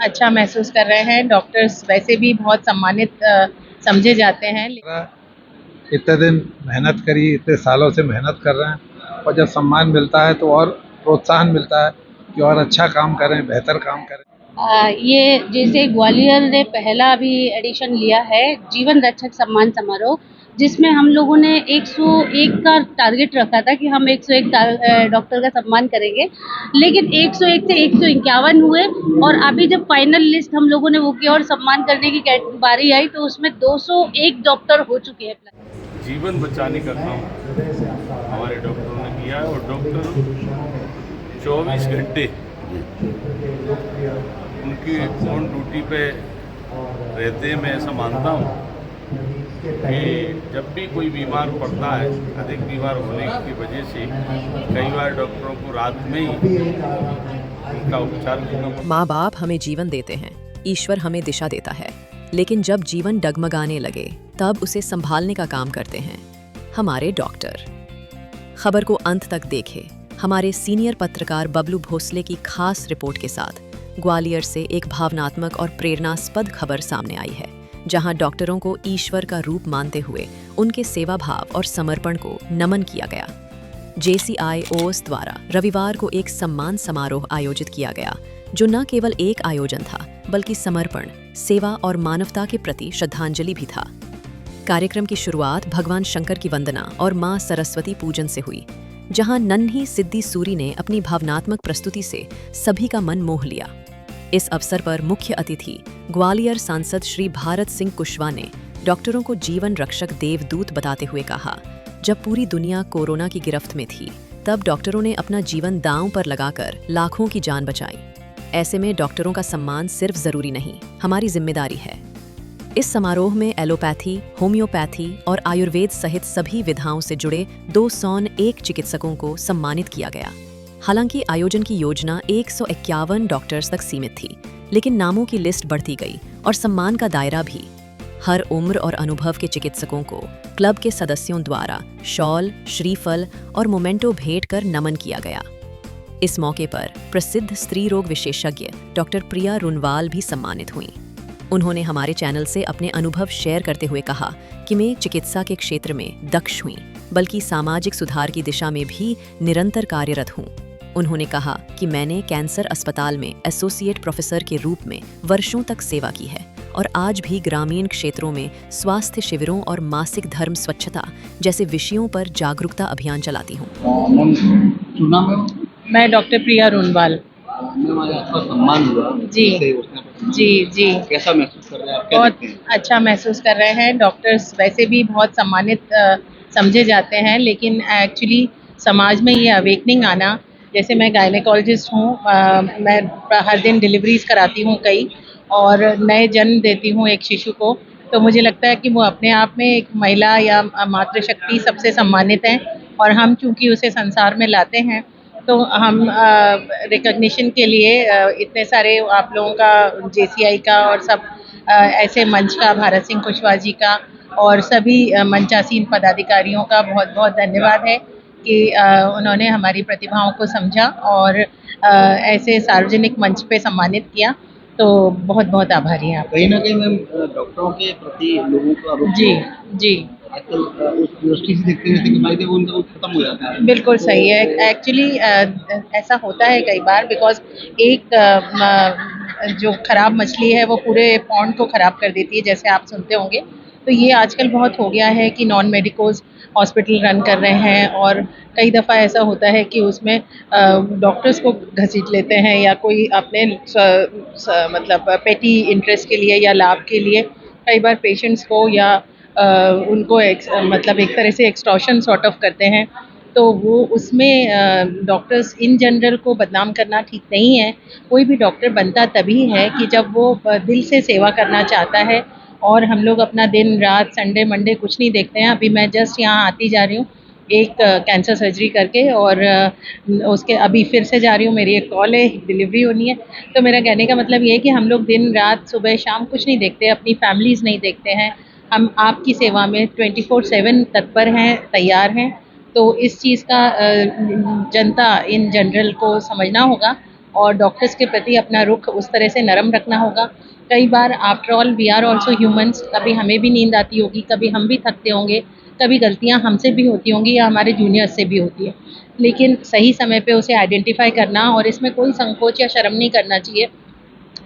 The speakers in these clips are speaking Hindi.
अच्छा महसूस कर रहे हैं। डॉक्टर्स वैसे भी बहुत सम्मानित समझे जाते हैं। इतने दिन मेहनत करी, इतने सालों से मेहनत कर रहे हैं और जब सम्मान मिलता है तो और प्रोत्साहन मिलता है कि और अच्छा काम करें, बेहतर काम करें। ये जैसे ग्वालियर ने पहला अभी एडिशन लिया है जीवन रक्षक सम्मान समारोह, जिसमें हम लोगों ने 101 का टारगेट रखा था कि हम 101 डॉक्टर का सम्मान करेंगे, लेकिन 101 से 151 हुए। और अभी जब फाइनल लिस्ट हम लोगों ने वो किया और सम्मान करने की बारी आई तो उसमें 201 डॉक्टर हो चुके हैं। जीवन बचाने का काम हमारे डॉक्टरों ने किया है और डॉक्टर 24 घंटे उनकी ऑन ड्यूटी पे रहते हैं। मैं ऐसा मानता हूँ कि जब भी कोई बीमार पड़ता है, अधिक बीमार होने की वजह से कई बार डॉक्टरों को रात में ही उनका उपचार करना पड़ता है। माँ बाप हमें जीवन देते हैं, ईश्वर हमें दिशा देता है, लेकिन जब जीवन डगमगाने लगे तब उसे संभालने का काम करते हैं हमारे डॉक्टर। खबर को अंत तक देखे हमारे सीनियर पत्रकार बबलू भोसले की खास रिपोर्ट के साथ ग्वालियर से एक भावनात्मक और प्रेरणास्पद खबर सामने आई है, जहां डॉक्टरों को ईश्वर का रूप मानते हुए उनके सेवा भाव और समर्पण को नमन किया गया। JCIOS द्वारा रविवार को एक सम्मान समारोह आयोजित किया गया, जो न केवल एक आयोजन था बल्कि समर्पण, सेवा और मानवता के प्रति श्रद्धांजलि भी था। कार्यक्रम की शुरुआत भगवान शंकर की वंदना और मां सरस्वती पूजन से हुई, जहां नन्ही सिद्धि सूरी ने अपनी भावनात्मक प्रस्तुति से सभी का मन मोह लिया। इस अवसर पर मुख्य अतिथि ग्वालियर सांसद श्री भारत सिंह कुशवाहा ने डॉक्टरों को जीवन रक्षक देवदूत बताते हुए कहा, जब पूरी दुनिया कोरोना की गिरफ्त में थी तब डॉक्टरों ने अपना जीवन दांव पर लगाकर लाखों की जान बचाई। ऐसे में डॉक्टरों का सम्मान सिर्फ जरूरी नहीं, हमारी जिम्मेदारी है। इस समारोह में एलोपैथी, होम्योपैथी और आयुर्वेद सहित सभी विधाओं से जुड़े 201 चिकित्सकों को सम्मानित किया गया। हालांकि आयोजन की योजना 151 डॉक्टर्स तक सीमित थी, लेकिन नामों की लिस्ट बढ़ती गई और सम्मान का दायरा भी। हर उम्र और अनुभव के चिकित्सकों को क्लब के सदस्यों द्वारा शॉल, श्रीफल और मोमेंटो भेंट कर नमन किया गया। इस मौके पर प्रसिद्ध स्त्री रोग विशेषज्ञ डॉक्टर प्रिया रुनवाल भी सम्मानित हुईं। उन्होंने हमारे चैनल से अपने अनुभव शेयर करते हुए कहा कि मैं चिकित्सा के क्षेत्र में दक्ष हुई, बल्कि सामाजिक सुधार की दिशा में भी निरंतर कार्यरत हूँ। उन्होंने कहा कि मैंने कैंसर अस्पताल में एसोसिएट प्रोफेसर के रूप में वर्षों तक सेवा की है और आज भी ग्रामीण क्षेत्रों में स्वास्थ्य शिविरों और मासिक धर्म स्वच्छता जैसे विषयों पर जागरूकता अभियान चलाती हूँ। मैं डॉक्टर प्रिया रुनवाल। सम्मान हुआ जी जी कैसा महसूस कर रहे हैं आप? क्या बहुत देखते हैं? अच्छा महसूस कर रहे हैं। डॉक्टर्स वैसे भी बहुत सम्मानित समझे जाते हैं, लेकिन एक्चुअली समाज में ये अवेकनिंग आना, जैसे मैं गायनेकोलॉजिस्ट हूँ, मैं हर दिन डिलीवरीज कराती हूँ कई, और नए जन्म देती हूँ एक शिशु को, तो मुझे लगता है कि वो अपने आप में एक महिला या मातृशक्ति सबसे सम्मानित है। और हम चूँकि उसे संसार में लाते हैं, तो हम रिकग्निशन के लिए इतने सारे आप लोगों का, JCI का और सब ऐसे मंच का, भारत सिंह कुशवाहा जी का और सभी मंचासीन पदाधिकारियों का बहुत बहुत धन्यवाद है कि उन्होंने हमारी प्रतिभाओं को समझा और ऐसे सार्वजनिक मंच पे सम्मानित किया। तो बहुत बहुत आभारी हैं आप। कहीं ना कहीं मैम डॉक्टरों के प्रति लोगों का रुख जी जी आजकल उस दृष्टि से देखते हैं कि भाई देखो उनका वो खत्म हो जाता है। बिल्कुल सही है। एक्चुअली ऐसा होता है कई बार, बिकॉज एक जो खराब मछली है वो पूरे पॉन्ड को खराब कर देती है, जैसे आप सुनते होंगे। तो ये आजकल बहुत हो गया है कि नॉन मेडिकोज हॉस्पिटल रन कर रहे हैं, और कई दफ़ा ऐसा होता है कि उसमें डॉक्टर्स को घसीट लेते हैं, या कोई अपने मतलब पेटी इंटरेस्ट के लिए या लाभ के लिए कई बार पेशेंट्स को या उनको मतलब एक तरह से एक्सटॉर्शन सॉर्ट ऑफ करते हैं। तो वो उसमें डॉक्टर्स इन जनरल को बदनाम करना ठीक नहीं है। कोई भी डॉक्टर बनता तभी है कि जब वो दिल से सेवा करना चाहता है, और हम लोग अपना दिन रात संडे मंडे कुछ नहीं देखते हैं। अभी मैं जस्ट यहाँ आती जा रही हूँ एक कैंसर सर्जरी करके, और उसके अभी फिर से जा रही हूँ, मेरी एक कॉल है, डिलीवरी होनी है। तो मेरा कहने का मतलब ये है कि हम लोग दिन रात सुबह शाम कुछ नहीं देखते, अपनी फैमिलीज़ नहीं देखते हैं। हम आपकी सेवा में 24/7 तत्पर हैं, तैयार हैं। तो इस चीज़ का जनता इन जनरल को समझना होगा, और डॉक्टर्स के प्रति अपना रुख उस तरह से नरम रखना होगा। कई बार after all we are also humans, कभी हमें भी नींद आती होगी, कभी हम भी थकते होंगे, कभी गलतियां हमसे भी होती होंगी या हमारे जूनियर्स से भी होती है, लेकिन सही समय पे उसे आइडेंटिफाई करना और इसमें कोई संकोच या शर्म नहीं करना चाहिए।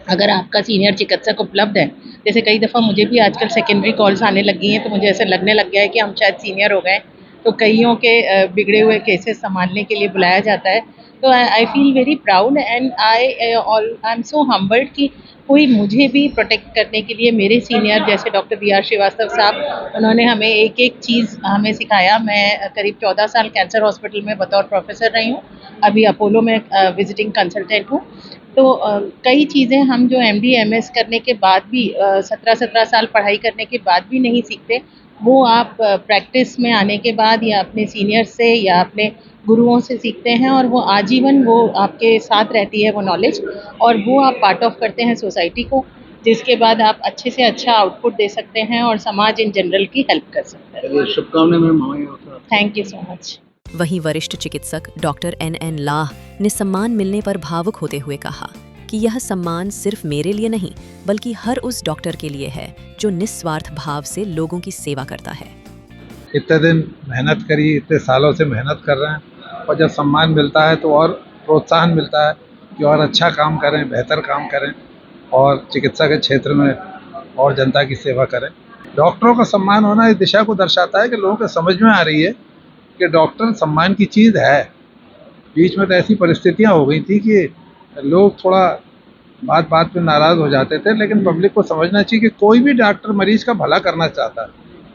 अगर आपका सीनियर चिकित्सक उपलब्ध है, जैसे कई दफ़ा मुझे भी आजकल सेकेंडरी कॉल्स आने लगी हैं, तो मुझे ऐसे लगने लग गया है कि हम शायद सीनियर हो गए, तो कईयों के बिगड़े हुए केसेस संभालने के लिए बुलाया जाता है। तो I feel very proud and I am so humbled कि कोई मुझे भी प्रोटेक्ट करने के लिए, मेरे सीनियर जैसे डॉक्टर बी आर श्रीवास्तव साहब, उन्होंने हमें एक एक चीज़ हमें सिखाया। मैं करीब 14 साल कैंसर हॉस्पिटल में बतौर प्रोफेसर रही हूँ, अभी अपोलो में विजिटिंग कंसल्टेंट हूँ। तो कई चीज़ें हम जो MD MS करने के बाद भी 17 साल पढ़ाई करने के बाद भी नहीं सीखते, वो आप प्रैक्टिस में आने के बाद या अपने सीनियर से या अपने गुरुओं से सीखते हैं, और वो आजीवन वो आपके साथ रहती है वो नॉलेज, और वो आप पार्ट ऑफ करते हैं सोसाइटी को, जिसके बाद आप अच्छे से अच्छा आउटपुट दे सकते हैं और समाज इन जनरल की हेल्प कर सकते हैं। शुभकामनाएं ma'am. Thank you so much. वहीं वरिष्ठ चिकित्सक डॉक्टर NN लाह ने सम्मान मिलने पर भावुक होते हुए कहा कि यह सम्मान सिर्फ मेरे लिए नहीं बल्कि हर उस डॉक्टर के लिए है जो निस्वार्थ भाव से लोगों की सेवा करता है। इतने दिन मेहनत करी, इतने सालों से मेहनत कर रहे हैं, और जब सम्मान मिलता है तो और प्रोत्साहन मिलता है कि और अच्छा काम करें, बेहतर काम करें और चिकित्सा के क्षेत्र में और जनता की सेवा करें। डॉक्टरों का सम्मान होना इस दिशा को दर्शाता है कि लोगों को समझ में आ रही है कि डॉक्टर सम्मान की चीज़ है। बीच में तो ऐसी परिस्थितियां हो गई थी कि लोग थोड़ा बात बात पे नाराज़ हो जाते थे, लेकिन पब्लिक को समझना चाहिए कि कोई भी डॉक्टर मरीज का भला करना चाहता है,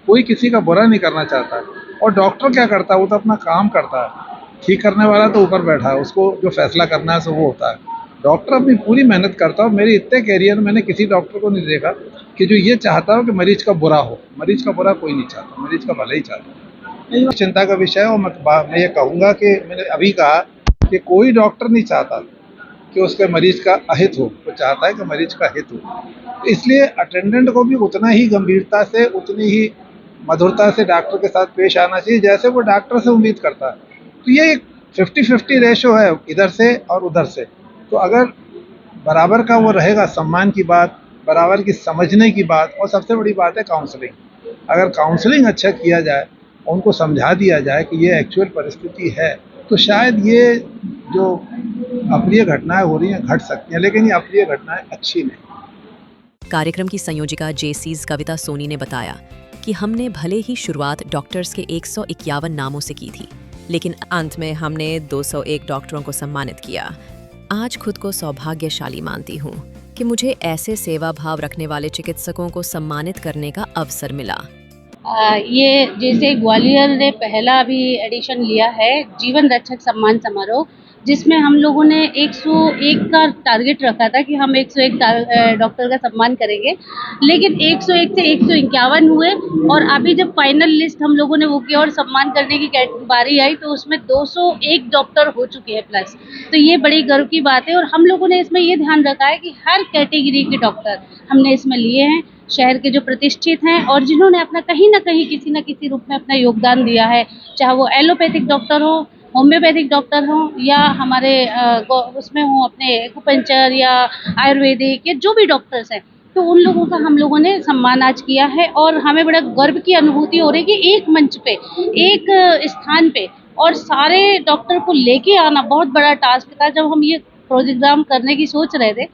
कोई किसी का बुरा नहीं करना चाहता है। और डॉक्टर क्या करता है, वो तो अपना काम करता है। ठीक करने वाला तो ऊपर बैठा है, उसको जो फैसला करना है सो वो होता है। डॉक्टर अपनी पूरी मेहनत करता है। मेरे इतने कैरियर में मैंने किसी डॉक्टर को नहीं देखा कि जो ये चाहता हो कि मरीज का बुरा हो। मरीज का बुरा कोई नहीं चाहता, मरीज का भला ही चाहता है। चिंता का विषय है। और मैं ये कहूँगा कि मैंने अभी कहा कि कोई डॉक्टर नहीं चाहता कि उसके मरीज का अहित हो, वो चाहता है कि मरीज का हित हो। तो इसलिए अटेंडेंट को भी उतना ही गंभीरता से, उतनी ही मधुरता से डॉक्टर के साथ पेश आना चाहिए जैसे वो डॉक्टर से उम्मीद करता है। तो ये एक 50-50 रेशो है, इधर से और उधर से। तो अगर बराबर का वो रहेगा, सम्मान की बात, बराबर की समझने की बात, और सबसे बड़ी बात है काउंसलिंग। अगर काउंसलिंग अच्छा किया जाए, उनको समझा दिया जाए कि ये एक्चुअल परिस्थिति है, तो शायद ये जो अप्रिय घटनाएं हो रही हैं घट सकती हैं, लेकिन ये अप्रिय घटनाएं अच्छी नहीं। कार्यक्रम की संयोजिका JC's कविता सोनी ने बताया कि हमने भले ही शुरुआत डॉक्टर्स के 151 नामों से की थी, लेकिन अंत में हमने 201 डॉक्टरों को सम्मानित किया। आज खुद को सौभाग्यशाली मानती हूँ कि मुझे ऐसे सेवा भाव रखने वाले चिकित्सकों को सम्मानित करने का अवसर मिला। ये जैसे ग्वालियर ने पहला भी एडिशन लिया है जीवन रक्षक सम्मान समारोह, जिसमें हम लोगों ने 101 का टारगेट रखा था कि हम 101 डॉक्टर का सम्मान करेंगे, लेकिन 101 से 151 हुए। और अभी जब फाइनल लिस्ट हम लोगों ने वो किया और सम्मान करने की बारी आई तो उसमें 201 डॉक्टर हो चुके हैं प्लस। तो ये बड़ी गर्व की बात है। और हम लोगों ने इसमें ये ध्यान रखा है कि हर कैटेगरी के डॉक्टर हमने इसमें लिए हैं, शहर के जो प्रतिष्ठित हैं और जिन्होंने अपना कहीं ना कहीं किसी न किसी रूप में अपना योगदान दिया है, चाहे वो एलोपैथिक डॉक्टर हो, होम्योपैथिक डॉक्टर हो, या हमारे उसमें हो अपने एक्यूपंक्चर या आयुर्वेदिक या जो भी डॉक्टर्स हैं, तो उन लोगों का हम लोगों ने सम्मान आज किया है। और हमें बड़ा गर्व की अनुभूति हो रही है कि एक मंच पे, एक स्थान पे और सारे डॉक्टर को लेके आना बहुत बड़ा टास्क था। जब हम ये प्रोग्राम करने की सोच रहे थे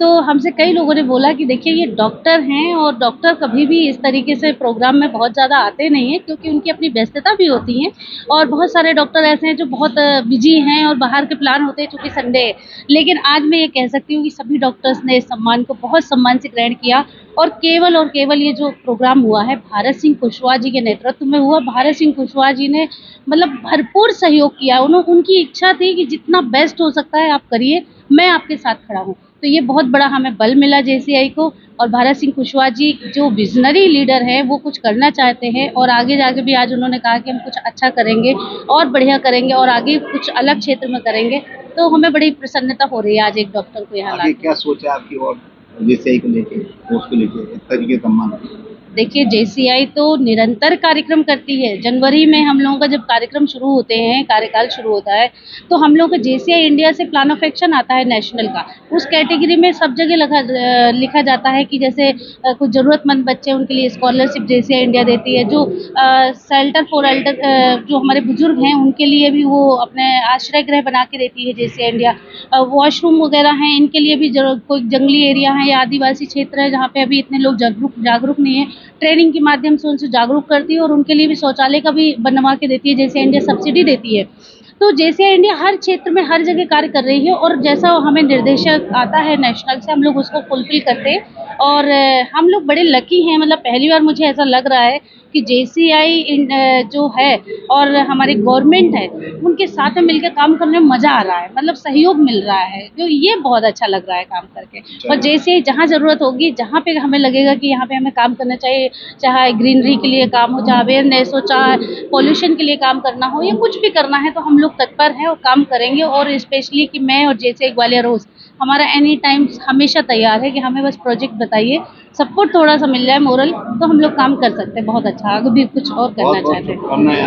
तो हमसे कई लोगों ने बोला कि देखिए ये डॉक्टर हैं और डॉक्टर कभी भी इस तरीके से प्रोग्राम में बहुत ज़्यादा आते नहीं हैं, क्योंकि उनकी अपनी व्यस्तता भी होती है। और बहुत सारे डॉक्टर ऐसे हैं जो बहुत बिजी हैं और बाहर के प्लान होते हैं चूँकि संडे है। लेकिन आज मैं ये कह सकती हूँ कि सभी डॉक्टर्स ने इस सम्मान को बहुत सम्मान से ग्रहण किया। और केवल ये जो प्रोग्राम हुआ है भारत सिंह कुशवाहा जी के नेतृत्व में हुआ। भारत सिंह कुशवाहा जी ने मतलब भरपूर सहयोग किया। उनकी इच्छा थी कि जितना बेस्ट हो सकता है आप करिए, मैं आपके साथ खड़ा हूँ। तो ये बहुत बड़ा हमें बल मिला JCI को। और भारत सिंह कुशवाहा जी जो विजनरी लीडर हैं, वो कुछ करना चाहते हैं और आगे जाके भी आज उन्होंने कहा कि हम कुछ अच्छा करेंगे और बढ़िया करेंगे और आगे कुछ अलग क्षेत्र में करेंगे। तो हमें बड़ी प्रसन्नता हो रही है आज एक डॉक्टर को यहाँ लाके। क्या सोचा आपकी और JCI को लेके, उसको लेके इस तरीके सम्मान? देखिए JCI तो निरंतर कार्यक्रम करती है। जनवरी में हम लोगों का जब कार्यक्रम शुरू होते हैं, कार्यकाल शुरू होता है, तो हम लोगों का JCI इंडिया से प्लान ऑफ एक्शन आता है नेशनल का। उस कैटेगरी में सब जगह लिखा जाता है कि जैसे कुछ ज़रूरतमंद बच्चे उनके लिए स्कॉलरशिप JCI इंडिया देती है। जो शेल्टर फॉर एल्डर जो हमारे बुजुर्ग हैं उनके लिए भी वो अपने आश्रय गृह बना के देती है JCI इंडिया। वॉशरूम वगैरह हैं, इनके लिए भी कोई जंगली एरिया है या आदिवासी क्षेत्र है जहाँ पे अभी इतने लोग जागरूक नहीं है, ट्रेनिंग के माध्यम से उनसे जागरूक करती है और उनके लिए भी शौचालय का भी बनवा के देती है। JCI इंडिया सब्सिडी देती है। तो JCI इंडिया हर क्षेत्र में हर जगह कार्य कर रही है और जैसा हमें निर्देशक आता है नेशनल से, हम लोग उसको फुलफिल करते हैं और हम लोग बड़े लकी हैं। मतलब पहली बार मुझे ऐसा लग रहा है कि JCI जो है और हमारी गवर्नमेंट है, उनके साथ में मिलकर काम करने में मज़ा आ रहा है, मतलब सहयोग मिल रहा है, जो ये बहुत अच्छा लग रहा है काम करके। और JCI जहाँ ज़रूरत होगी, जहाँ पे हमें लगेगा कि यहाँ पे हमें काम करना चाहिए, चाहे ग्रीनरी के लिए काम हो, चाहे अवेयरनेस हो, चाहे पॉल्यूशन के लिए काम करना हो या कुछ भी करना है, तो हम लोग तत्पर हैं और काम करेंगे। और स्पेशली कि मैं और JCI ग्वालियर रोज़ हमारा एनी टाइम हमेशा तैयार है कि हमें बस प्रोजेक्ट बताइए, सपोर्ट थोड़ा सा मिल जाए मोरल, तो हम लोग काम कर सकते हैं बहुत अच्छा, आगे भी कुछ और करना चाहते हैं।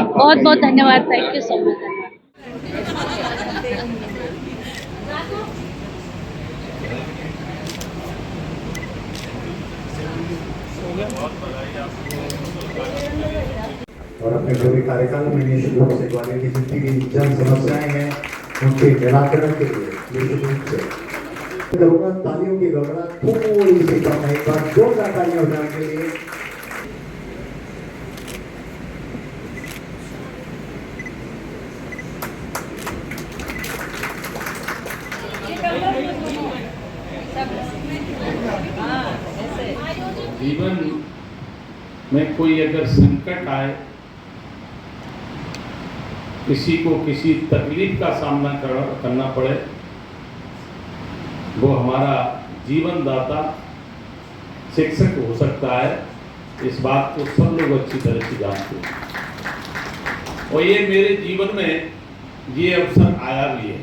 बहुत बहुत धन्यवाद, थैंक यू सो मच। और अपने पूरे कार्यकाल में निश्चित रूप से ग्वालियर की जितनी भी जन समस्याएं हैं उनके निराकरण के लिए निश्चित रूप से तालियों की गड़गड़ाहट थोड़ी सी कम है। एक बार जोरदार तालियां बजाने के लिए। जीवन में कोई अगर संकट आए, किसी को किसी तकलीफ का सामना करना पड़े, वो हमारा जीवन दाता शिक्षक हो सकता है। इस बात को सब लोग अच्छी तरह से जानते हैं और ये मेरे जीवन में ये अवसर आया भी है।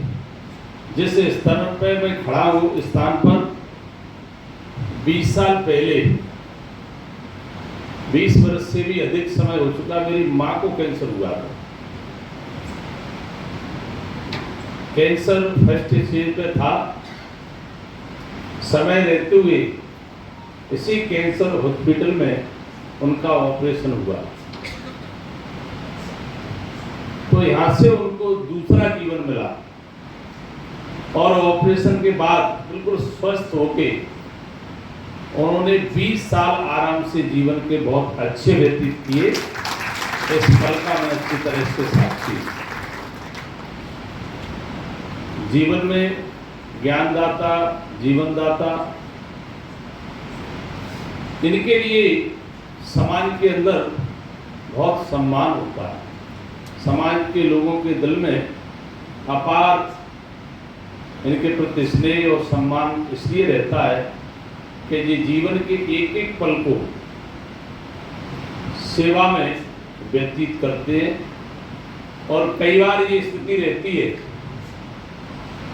जिस स्तर पर मैं खड़ा हूँ, इस स्थान पर 20 साल पहले, 20 वर्ष से भी अधिक समय हो चुका, मेरी माँ को कैंसर हुआ था। कैंसर फर्स्ट स्टेज पे था। समय रहते हुए इसी कैंसर हॉस्पिटल में उनका ऑपरेशन हुआ, तो यहाँ से उनको दूसरा जीवन मिला और ऑपरेशन के बाद बिल्कुल स्वस्थ होके उन्होंने 20 साल आराम से जीवन के बहुत अच्छे व्यतीत किए। इस पल का मैं अच्छी तरह से साक्षी। जीवन में ज्ञानदाता, जीवनदाता, इनके लिए समाज के अंदर बहुत सम्मान होता है। समाज के लोगों के दिल में अपार इनके प्रति स्नेह और सम्मान इसलिए रहता है कि ये जीवन के एक एक पल को सेवा में व्यतीत करते हैं। और कई बार ये स्थिति रहती है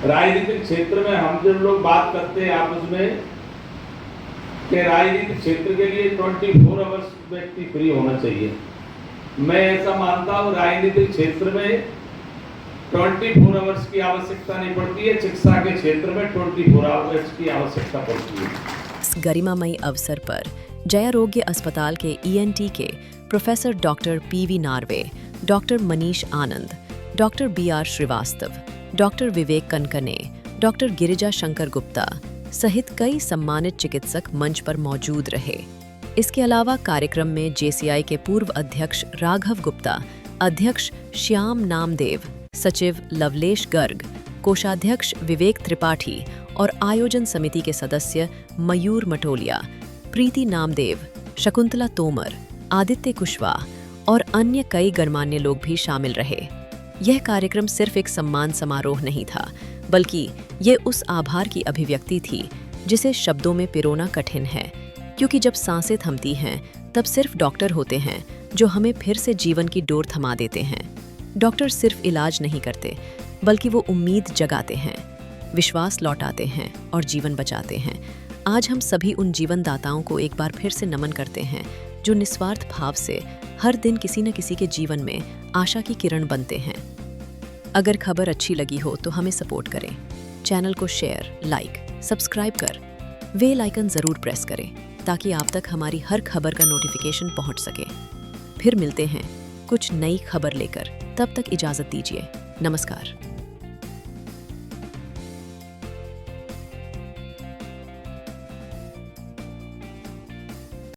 राजनीतिक क्षेत्र में, हम जब लोग बात करते हैं आपस में कि राजनीतिक क्षेत्र के लिए 24 आवर्स व्यक्ति फ्री होना चाहिए। मैं ऐसा मानता हूँ राजनीतिक क्षेत्र में 24 आवर्स की आवश्यकता नहीं पड़ती है, शिक्षा के क्षेत्र में 24 आवर्स की आवश्यकता पड़ती है। इस गरिमामयी अवसर पर जयारोग्य अस्पताल के ENT के professor doctor PV Narve, doctor Manish Anand, doctor BR Srivastava, doctor Vivek Kanakne, doctor Girija Shankar Gupta सहित कई सम्मानित चिकित्सक मंच पर मौजूद रहे। इसके अलावा कार्यक्रम में JCI के पूर्व अध्यक्ष राघव गुप्ता, अध्यक्ष श्याम नामदेव, सचिव लवलेश गर्ग, कोषाध्यक्ष विवेक त्रिपाठी और आयोजन समिति के सदस्य मयूर मटोलिया, प्रीति नामदेव, शकुंतला तोमर, आदित्य कुशवाहा और अन्य कई गणमान्य लोग भी शामिल रहे। यह कार्यक्रम सिर्फ एक सम्मान समारोह नहीं था, बल्कि ये उस आभार की अभिव्यक्ति थी जिसे शब्दों में पिरोना कठिन है, क्योंकि जब सांसें थमती हैं तब सिर्फ डॉक्टर होते हैं जो हमें फिर से जीवन की डोर थमा देते हैं। डॉक्टर सिर्फ इलाज नहीं करते, बल्कि वो उम्मीद जगाते हैं, विश्वास लौटाते हैं और जीवन बचाते हैं। आज हम सभी उन जीवन दाताओं को एक बार फिर से नमन करते हैं जो निस्वार्थ भाव से हर दिन किसी न किसी के जीवन में आशा की किरण बनते हैं। अगर खबर अच्छी लगी हो तो हमें सपोर्ट करें, चैनल को शेयर, लाइक, सब्सक्राइब कर बेल आइकन ज़रूर प्रेस करें ताकि आप तक हमारी हर खबर का नोटिफिकेशन पहुंच सके। फिर मिलते हैं कुछ नई खबर लेकर, तब तक इजाज़त दीजिए। नमस्कार।